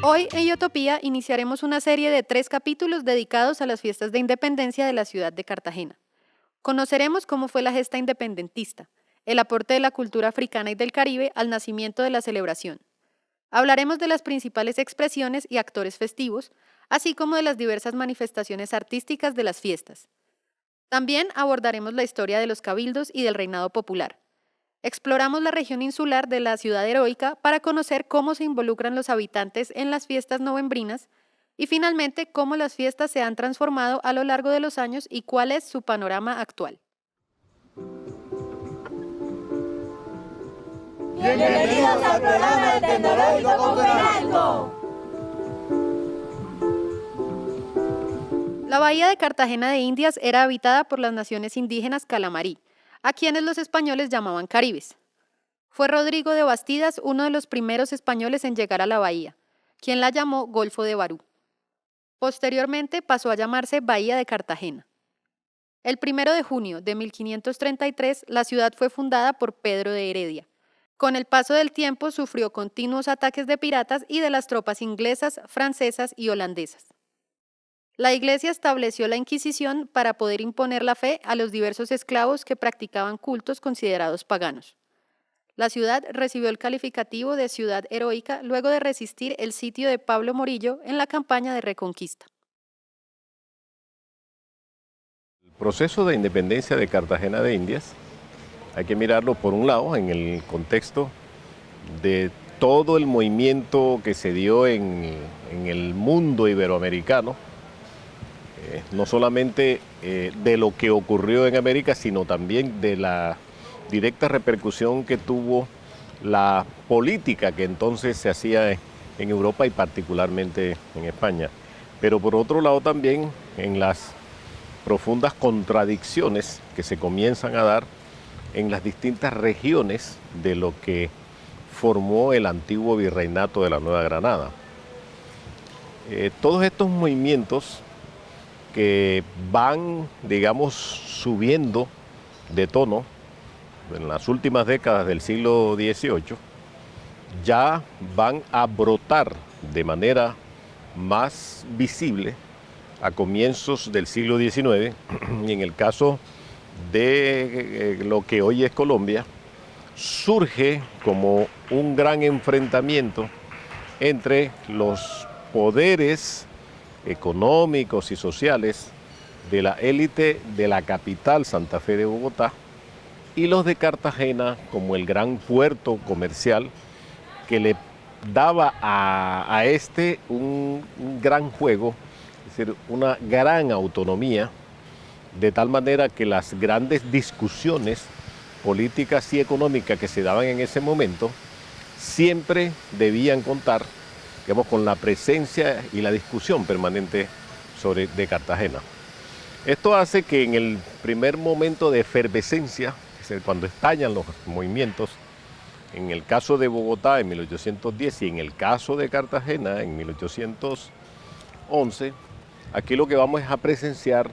Hoy en Utopía iniciaremos una serie de 3 capítulos dedicados a las fiestas de independencia de la ciudad de Cartagena. Conoceremos cómo fue la gesta independentista, el aporte de la cultura africana y del Caribe al nacimiento de la celebración. Hablaremos de las principales expresiones y actores festivos, así como de las diversas manifestaciones artísticas de las fiestas. También abordaremos la historia de los cabildos y del reinado popular. Exploramos la región insular de la ciudad heroica para conocer cómo se involucran los habitantes en las fiestas novembrinas y finalmente cómo las fiestas se han transformado a lo largo de los años y cuál es su panorama actual. Bienvenidos al programa del Tecnológico con Fenalco. La bahía de Cartagena de Indias era habitada por las naciones indígenas calamarí, a quienes los españoles llamaban caribes. Fue Rodrigo de Bastidas uno de los primeros españoles en llegar a la bahía, quien la llamó Golfo de Barú. Posteriormente pasó a llamarse Bahía de Cartagena. El 1 de junio de 1533 la ciudad fue fundada por Pedro de Heredia. Con el paso del tiempo sufrió continuos ataques de piratas y de las tropas inglesas, francesas y holandesas. La Iglesia estableció la Inquisición para poder imponer la fe a los diversos esclavos que practicaban cultos considerados paganos. La ciudad recibió el calificativo de ciudad heroica luego de resistir el sitio de Pablo Morillo en la campaña de Reconquista. El proceso de independencia de Cartagena de Indias hay que mirarlo por un lado en el contexto de todo el movimiento que se dio en el mundo iberoamericano, no solamente de lo que ocurrió en América, sino también de la directa repercusión que tuvo la política que entonces se hacía en Europa y particularmente en España. Pero por otro lado también en las profundas contradicciones que se comienzan a dar en las distintas regiones de lo que formó el antiguo virreinato de la Nueva Granada. Todos estos movimientos que van, digamos, subiendo de tono en las últimas décadas del siglo XVIII, ya van a brotar de manera más visible a comienzos del siglo XIX, y en el caso de lo que hoy es Colombia, surge como un gran enfrentamiento entre los poderes económicos y sociales de la élite de la capital Santa Fe de Bogotá y los de Cartagena como el gran puerto comercial que le daba a este un gran juego, es decir, una gran autonomía, de tal manera que las grandes discusiones políticas y económicas que se daban en ese momento siempre debían contar, digamos, con la presencia y la discusión permanente de Cartagena. Esto hace que en el primer momento de efervescencia, es decir, cuando estallan los movimientos, en el caso de Bogotá en 1810 y en el caso de Cartagena en 1811, aquí lo que vamos es a presenciar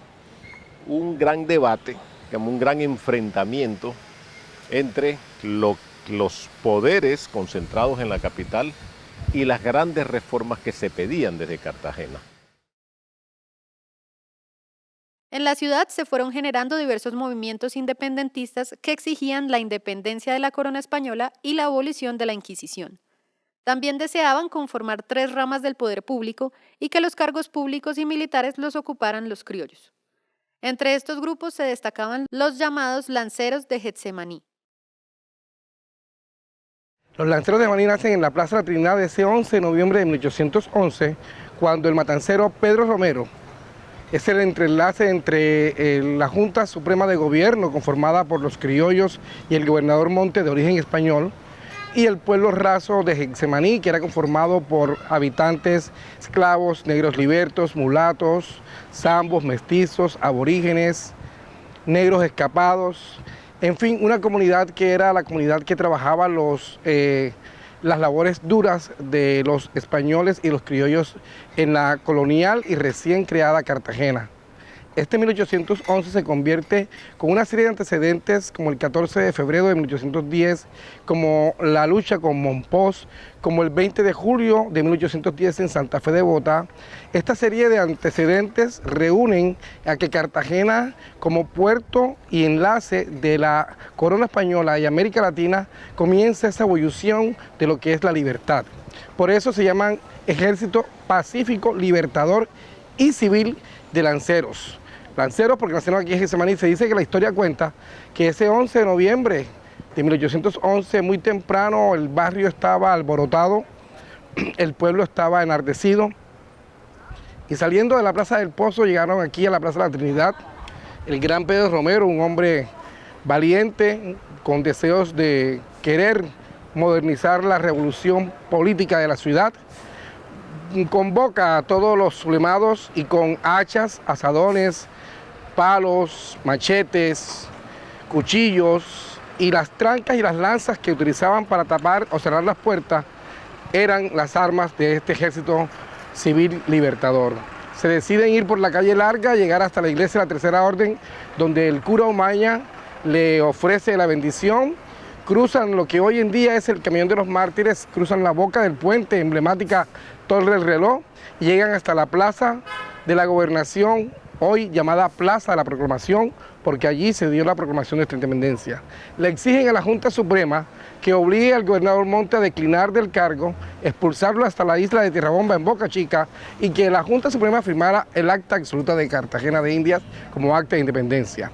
un gran debate, digamos, un gran enfrentamiento entre los poderes concentrados en la capital y las grandes reformas que se pedían desde Cartagena. En la ciudad se fueron generando diversos movimientos independentistas que exigían la independencia de la corona española y la abolición de la Inquisición. También deseaban conformar 3 ramas del poder público y que los cargos públicos y militares los ocuparan los criollos. Entre estos grupos se destacaban los llamados lanceros de Getsemaní. Los lanceros de Getsemaní nacen en la Plaza de la Trinidad ese 11 de noviembre de 1811, cuando el matancero Pedro Romero es el entrelace entre la Junta Suprema de Gobierno, conformada por los criollos y el gobernador Monte, de origen español, y el pueblo raso de Getsemaní, que era conformado por habitantes esclavos, negros libertos, mulatos, zambos, mestizos, aborígenes, negros escapados, en fin, una comunidad que era la comunidad que trabajaba las labores duras de los españoles y los criollos en la colonial y recién creada Cartagena. Este 1811 se convierte con una serie de antecedentes como el 14 de febrero de 1810, como la lucha con Mompox, como el 20 de julio de 1810 en Santa Fe de Bogotá. Esta serie de antecedentes reúnen a que Cartagena, como puerto y enlace de la corona española y América Latina, comienza esa evolución de lo que es la libertad. Por eso se llaman Ejército Pacífico, Libertador y Civil de Lanceros. Lanceros porque nacieron aquí en Getsemaní. Se dice que la historia cuenta que ese 11 de noviembre de 1811, muy temprano, el barrio estaba alborotado, el pueblo estaba enardecido, y saliendo de la Plaza del Pozo llegaron aquí a la Plaza de la Trinidad el gran Pedro Romero, un hombre valiente, con deseos de querer modernizar la revolución política de la ciudad. Convoca a todos los sublevados y con hachas, azadones, palos, machetes, cuchillos y las trancas y las lanzas que utilizaban para tapar o cerrar las puertas eran las armas de este ejército civil libertador. Se deciden ir por la calle larga, llegar hasta la iglesia de la Tercera Orden, donde el cura Umaña le ofrece la bendición. Cruzan lo que hoy en día es el Camión de los Mártires, cruzan la boca del puente, emblemática Torre del Reloj, y llegan hasta la Plaza de la Gobernación, hoy llamada Plaza de la Proclamación, porque allí se dio la proclamación de nuestra independencia. Le exigen a la Junta Suprema que obligue al gobernador Monte a declinar del cargo, expulsarlo hasta la isla de Tierrabomba en Boca Chica, y que la Junta Suprema firmara el Acta Absoluta de Cartagena de Indias como acta de independencia.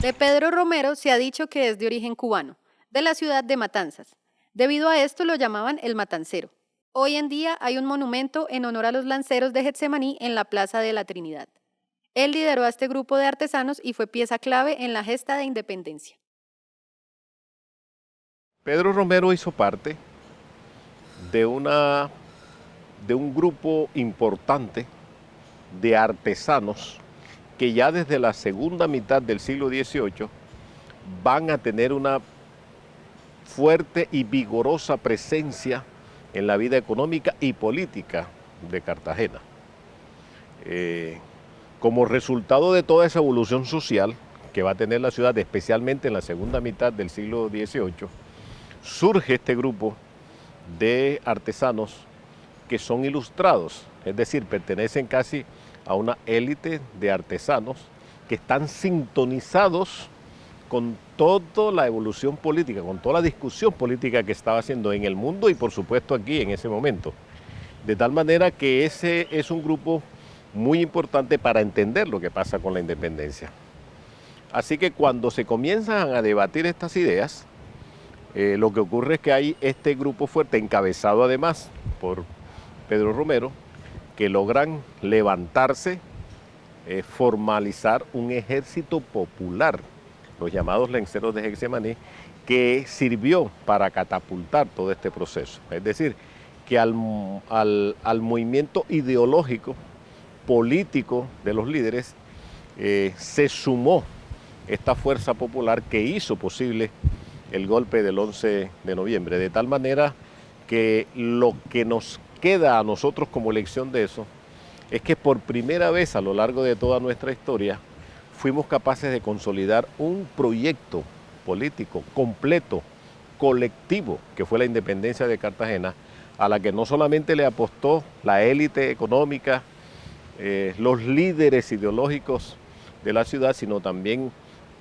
De Pedro Romero se ha dicho que es de origen cubano, de la ciudad de Matanzas. Debido a esto lo llamaban el Matancero. Hoy en día hay un monumento en honor a los lanceros de Getsemaní en la Plaza de la Trinidad. Él lideró a este grupo de artesanos y fue pieza clave en la gesta de independencia. Pedro Romero hizo parte de un grupo importante de artesanos que ya desde la segunda mitad del siglo XVIII van a tener una fuerte y vigorosa presencia en la vida económica y política de Cartagena. Como resultado de toda esa evolución social que va a tener la ciudad, especialmente en la segunda mitad del siglo XVIII, surge este grupo de artesanos que son ilustrados, es decir, pertenecen casi a una élite de artesanos que están sintonizados con toda la evolución política, con toda la discusión política que estaba haciendo en el mundo y por supuesto aquí en ese momento. De tal manera que ese es un grupo muy importante para entender lo que pasa con la independencia. Así que cuando se comienzan a debatir estas ideas, lo que ocurre es que hay este grupo fuerte, encabezado además por Pedro Romero, que logran levantarse, formalizar un ejército popular, los llamados lanceros de Getsemaní, que sirvió para catapultar todo este proceso. Es decir, que al movimiento ideológico, político de los líderes, se sumó esta fuerza popular que hizo posible el golpe del 11 de noviembre, de tal manera que lo que nos queda a nosotros como lección de eso es que por primera vez a lo largo de toda nuestra historia fuimos capaces de consolidar un proyecto político completo, colectivo, que fue la independencia de Cartagena, a la que no solamente le apostó la élite económica, los líderes ideológicos de la ciudad, sino también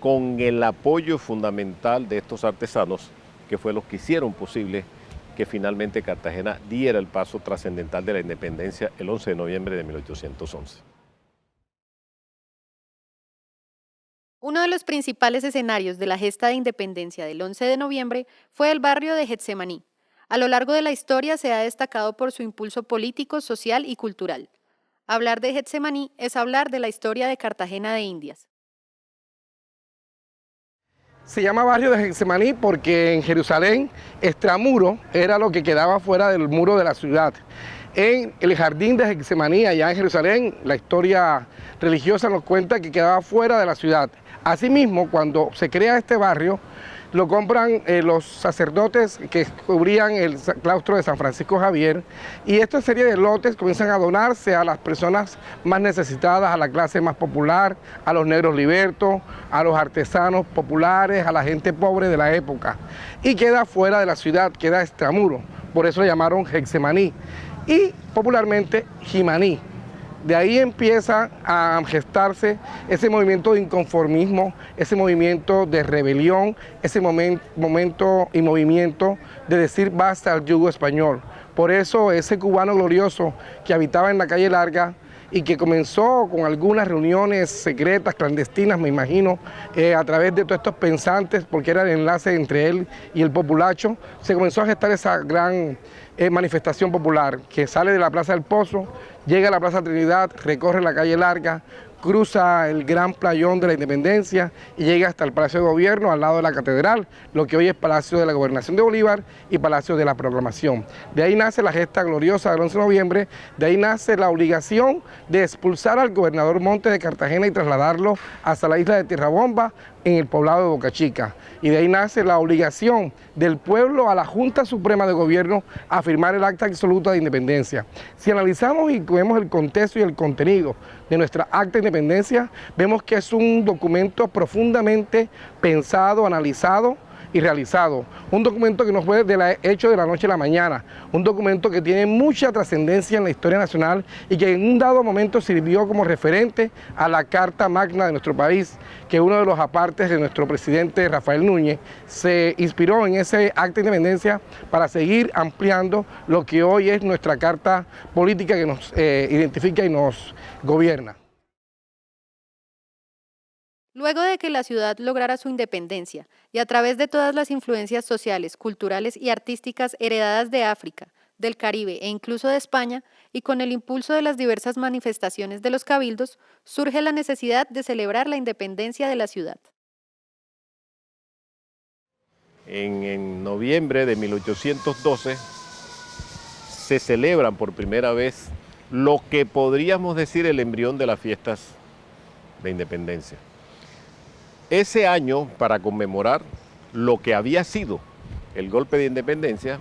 con el apoyo fundamental de estos artesanos, que fue los que hicieron posible que finalmente Cartagena diera el paso trascendental de la independencia el 11 de noviembre de 1811. Uno de los principales escenarios de la gesta de independencia del 11 de noviembre fue el barrio de Getsemaní. A lo largo de la historia se ha destacado por su impulso político, social y cultural. Hablar de Getsemaní es hablar de la historia de Cartagena de Indias. Se llama barrio de Getsemaní porque en Jerusalén, extramuro era lo que quedaba fuera del muro de la ciudad. En el jardín de Getsemaní, allá en Jerusalén, la historia religiosa nos cuenta que quedaba fuera de la ciudad. Asimismo, cuando se crea este barrio, lo compran los sacerdotes que cubrían el claustro de San Francisco Javier, y esta serie de lotes comienzan a donarse a las personas más necesitadas, a la clase más popular, a los negros libertos, a los artesanos populares, a la gente pobre de la época, y queda fuera de la ciudad, queda extramuro, por eso le llamaron Getsemaní y popularmente Jimaní. De ahí empieza a gestarse ese movimiento de inconformismo, ese movimiento de rebelión, ese momento y movimiento de decir basta al yugo español. Por eso ese cubano glorioso que habitaba en la calle Larga y que comenzó con algunas reuniones secretas, clandestinas, me imagino, a través de todos estos pensantes, porque era el enlace entre él y el populacho, se comenzó a gestar esa gran manifestación popular que sale de la Plaza del Pozo, llega a la Plaza Trinidad, recorre la calle Larga, cruza el gran playón de la Independencia y llega hasta el Palacio de Gobierno al lado de la Catedral, lo que hoy es Palacio de la Gobernación de Bolívar y Palacio de la Proclamación. De ahí nace la gesta gloriosa del 11 de noviembre, de ahí nace la obligación de expulsar al gobernador Montes de Cartagena y trasladarlo hasta la isla de Tierrabomba, en el poblado de Boca Chica. Y de ahí nace la obligación del pueblo a la Junta Suprema de Gobierno a firmar el Acta Absoluta de Independencia. Si analizamos y vemos el contexto y el contenido de nuestra Acta de Independencia, vemos que es un documento profundamente pensado, analizado y realizado. Un documento que no fue hecho de la noche a la mañana, un documento que tiene mucha trascendencia en la historia nacional y que en un dado momento sirvió como referente a la Carta Magna de nuestro país, que uno de los apartes de nuestro presidente Rafael Núñez se inspiró en ese acta de independencia para seguir ampliando lo que hoy es nuestra carta política que nos identifica y nos gobierna. Luego de que la ciudad lograra su independencia y a través de todas las influencias sociales, culturales y artísticas heredadas de África, del Caribe e incluso de España, y con el impulso de las diversas manifestaciones de los cabildos, surge la necesidad de celebrar la independencia de la ciudad. En noviembre de 1812 se celebran por primera vez lo que podríamos decir el embrión de las fiestas de independencia. Ese año, para conmemorar lo que había sido el golpe de independencia,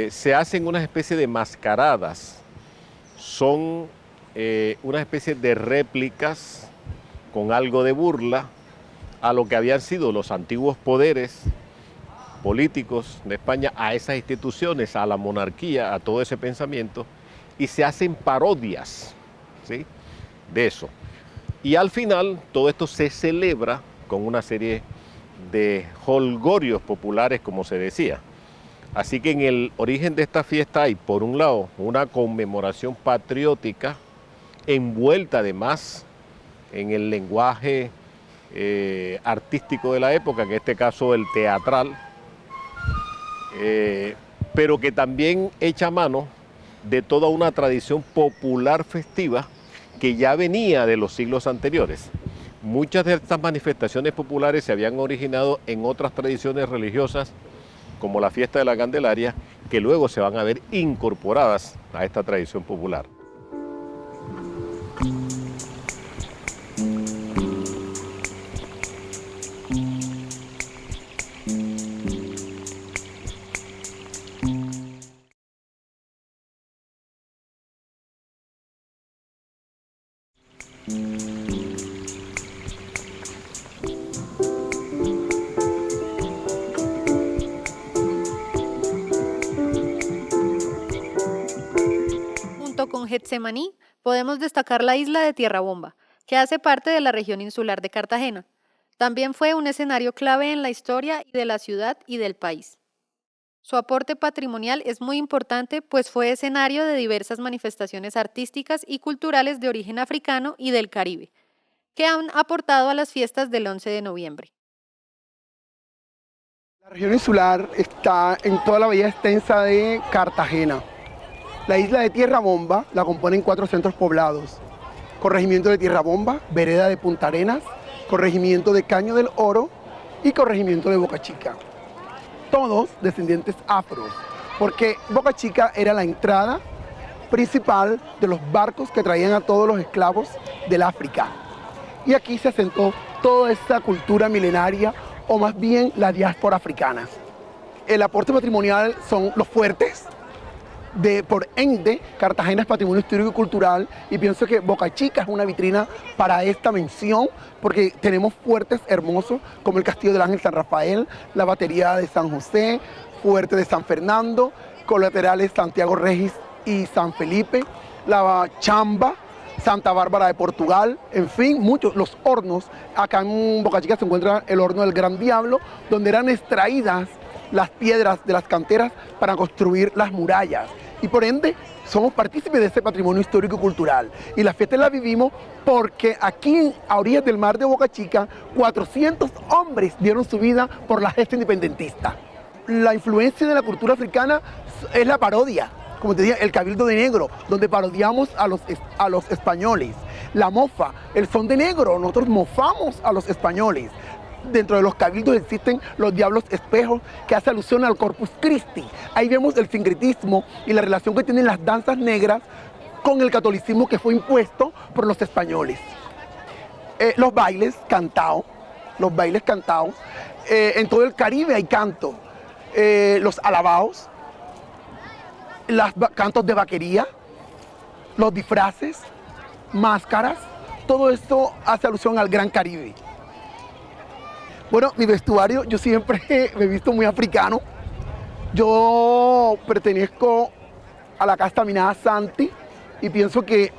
se hacen una especie de mascaradas. Son una especie de réplicas con algo de burla a lo que habían sido los antiguos poderes políticos de España, a esas instituciones, a la monarquía, a todo ese pensamiento, y se hacen parodias, ¿sí?, de eso. Y al final todo esto se celebra con una serie de jolgorios populares, como se decía. Así que en el origen de esta fiesta hay, por un lado, una conmemoración patriótica envuelta además en el lenguaje artístico de la época, en este caso el teatral, pero que también echa mano de toda una tradición popular festiva que ya venía de los siglos anteriores. Muchas de estas manifestaciones populares se habían originado en otras tradiciones religiosas, como la fiesta de la Candelaria, que luego se van a ver incorporadas a esta tradición popular. Con Getsemaní podemos destacar la isla de Tierrabomba, que hace parte de la región insular de Cartagena. También fue un escenario clave en la historia de la ciudad y del país. Su aporte patrimonial es muy importante, pues fue escenario de diversas manifestaciones artísticas y culturales de origen africano y del Caribe, que han aportado a las fiestas del 11 de noviembre. La región insular está en toda la bahía extensa de Cartagena. La isla de Tierrabomba la componen 4 centros poblados: corregimiento de Tierrabomba, vereda de Punta Arenas, corregimiento de Caño del Oro y corregimiento de Boca Chica. Todos descendientes afros, porque Boca Chica era la entrada principal de los barcos que traían a todos los esclavos del África. Y aquí se asentó toda esa cultura milenaria, o más bien la diáspora africana. El aporte patrimonial son los fuertes. Por ende, Cartagena es patrimonio histórico y cultural, y pienso que Boca Chica es una vitrina para esta mención, porque tenemos fuertes hermosos como el Castillo del Ángel San Rafael, la Batería de San José, Fuerte de San Fernando, colaterales Santiago Regis y San Felipe, la Chamba, Santa Bárbara de Portugal, en fin, muchos, los hornos. Acá en Boca Chica se encuentra el horno del Gran Diablo, donde eran extraídas las piedras de las canteras para construir las murallas. Y por ende, somos partícipes de ese patrimonio histórico y cultural. Y la fiesta la vivimos porque aquí, a orillas del mar de Boca Chica, 400 hombres dieron su vida por la gesta independentista. La influencia de la cultura africana es la parodia, como te decía, el Cabildo de Negro, donde parodiamos a los españoles. La mofa, el son de negro, nosotros mofamos a los españoles. Dentro de los cabildos existen los diablos espejos, que hace alusión al Corpus Christi. Ahí vemos el sincretismo y la relación que tienen las danzas negras con el catolicismo que fue impuesto por los españoles. Los bailes cantados, en todo el Caribe hay canto. Los alabaos, los cantos de vaquería, los disfraces, máscaras, todo esto hace alusión al Gran Caribe. Bueno, mi vestuario, yo siempre me he visto muy africano. Yo pertenezco a la casta Minada Santi y pienso que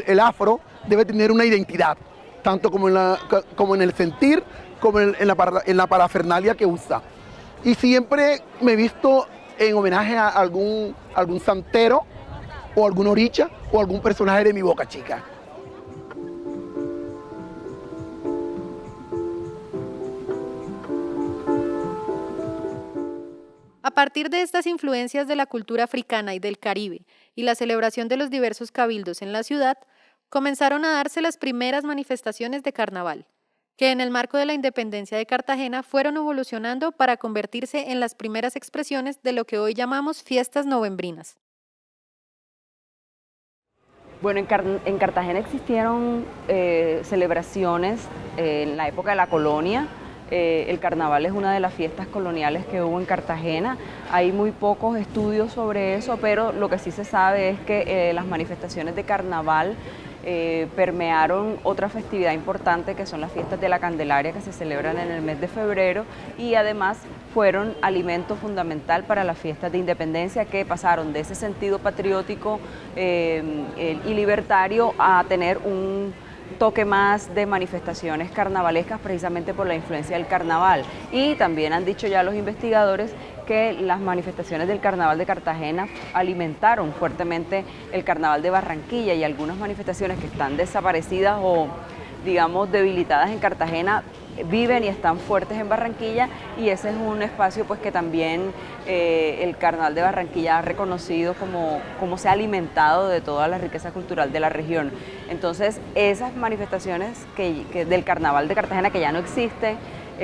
el afro debe tener una identidad, tanto como en el sentir, como en la parafernalia que usa. Y siempre me he visto en homenaje a algún santero o algún oricha o algún personaje de mi Boca Chica. A partir de estas influencias de la cultura africana y del Caribe y la celebración de los diversos cabildos en la ciudad, comenzaron a darse las primeras manifestaciones de carnaval, que en el marco de la independencia de Cartagena fueron evolucionando para convertirse en las primeras expresiones de lo que hoy llamamos fiestas novembrinas. Bueno, en Cartagena existieron celebraciones en la época de la colonia. El carnaval es una de las fiestas coloniales que hubo en Cartagena. Hay muy pocos estudios sobre eso, pero lo que sí se sabe es que las manifestaciones de carnaval permearon otra festividad importante, que son las fiestas de la Candelaria, que se celebran en el mes de febrero, y además fueron alimento fundamental para las fiestas de independencia, que pasaron de ese sentido patriótico y libertario a tener un toque más de manifestaciones carnavalescas, precisamente por la influencia del carnaval. Y también han dicho ya los investigadores que las manifestaciones del carnaval de Cartagena alimentaron fuertemente el carnaval de Barranquilla, y algunas manifestaciones que están desaparecidas o, digamos, debilitadas en Cartagena viven y están fuertes en Barranquilla, y ese es un espacio pues que también el Carnaval de Barranquilla ha reconocido como se ha alimentado de toda la riqueza cultural de la región. Entonces, esas manifestaciones del Carnaval de Cartagena, que ya no existen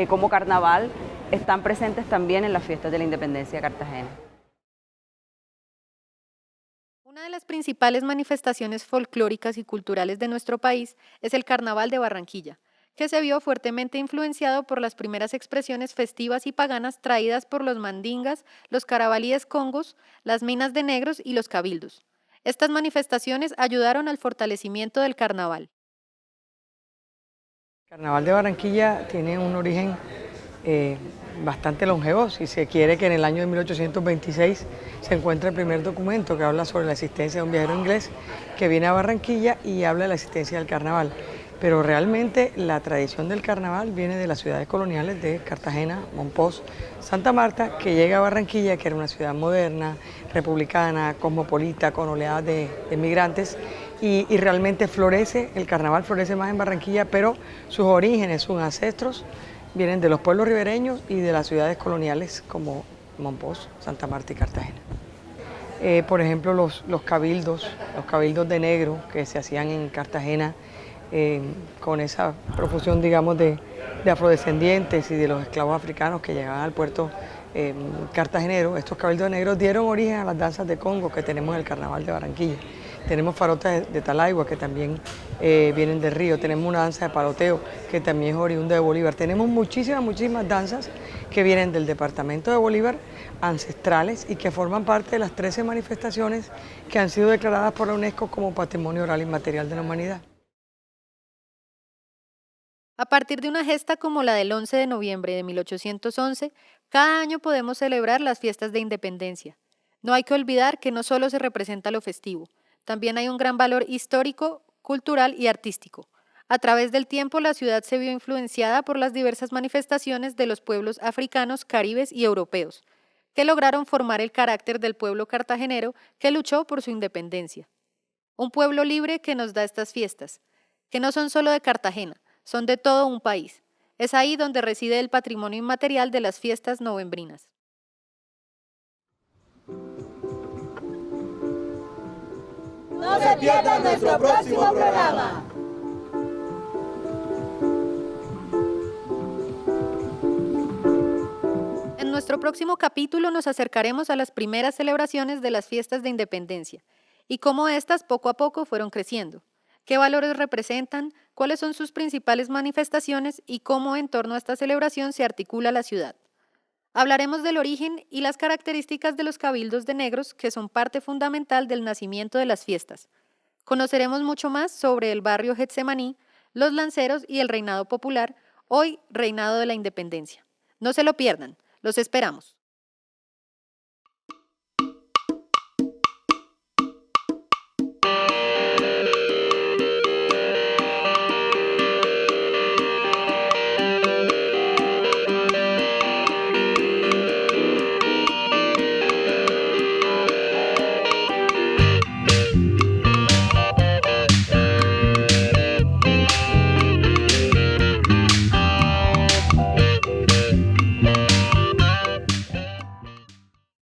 como carnaval, están presentes también en las fiestas de la Independencia de Cartagena. Una de las principales manifestaciones folclóricas y culturales de nuestro país es el Carnaval de Barranquilla, que se vio fuertemente influenciado por las primeras expresiones festivas y paganas traídas por los mandingas, los carabalíes congos, las minas de negros y los cabildos. Estas manifestaciones ayudaron al fortalecimiento del carnaval. El Carnaval de Barranquilla tiene un origen bastante longevo, si se quiere, que en el año de 1826 se encuentra el primer documento que habla sobre la existencia de un viajero inglés que viene a Barranquilla y habla de la existencia del carnaval. Pero realmente la tradición del carnaval viene de las ciudades coloniales de Cartagena, Mompox, Santa Marta, que llega a Barranquilla, que era una ciudad moderna, republicana, cosmopolita, con oleadas de migrantes, y realmente florece, el carnaval florece más en Barranquilla, pero sus orígenes, sus ancestros, vienen de los pueblos ribereños y de las ciudades coloniales como Mompox, Santa Marta y Cartagena. Por ejemplo, los cabildos de negro que se hacían en Cartagena, con esa profusión, digamos, de afrodescendientes y de los esclavos africanos que llegaban al puerto cartagenero. Estos cabildos negros dieron origen a las danzas de Congo que tenemos en el Carnaval de Barranquilla. Tenemos farotas de Talaigua que también vienen del río, tenemos una danza de paloteo que también es oriunda de Bolívar. Tenemos muchísimas danzas que vienen del departamento de Bolívar, ancestrales y que forman parte de las 13 manifestaciones que han sido declaradas por la UNESCO como Patrimonio Oral Inmaterial de la Humanidad. A partir de una gesta como la del 11 de noviembre de 1811, cada año podemos celebrar las fiestas de independencia. No hay que olvidar que no solo se representa lo festivo, también hay un gran valor histórico, cultural y artístico. A través del tiempo, la ciudad se vio influenciada por las diversas manifestaciones de los pueblos africanos, caribes y europeos, que lograron formar el carácter del pueblo cartagenero que luchó por su independencia. Un pueblo libre que nos da estas fiestas, que no son solo de Cartagena, son de todo un país. Es ahí donde reside el patrimonio inmaterial de las fiestas novembrinas. No se pierdan nuestro próximo programa. En nuestro próximo capítulo nos acercaremos a las primeras celebraciones de las fiestas de independencia y cómo éstas poco a poco fueron creciendo, qué valores representan, cuáles son sus principales manifestaciones y cómo en torno a esta celebración se articula la ciudad. Hablaremos del origen y las características de los cabildos de negros que son parte fundamental del nacimiento de las fiestas. Conoceremos mucho más sobre el barrio Getsemaní, los lanceros y el reinado popular, hoy reinado de la independencia. No se lo pierdan, los esperamos.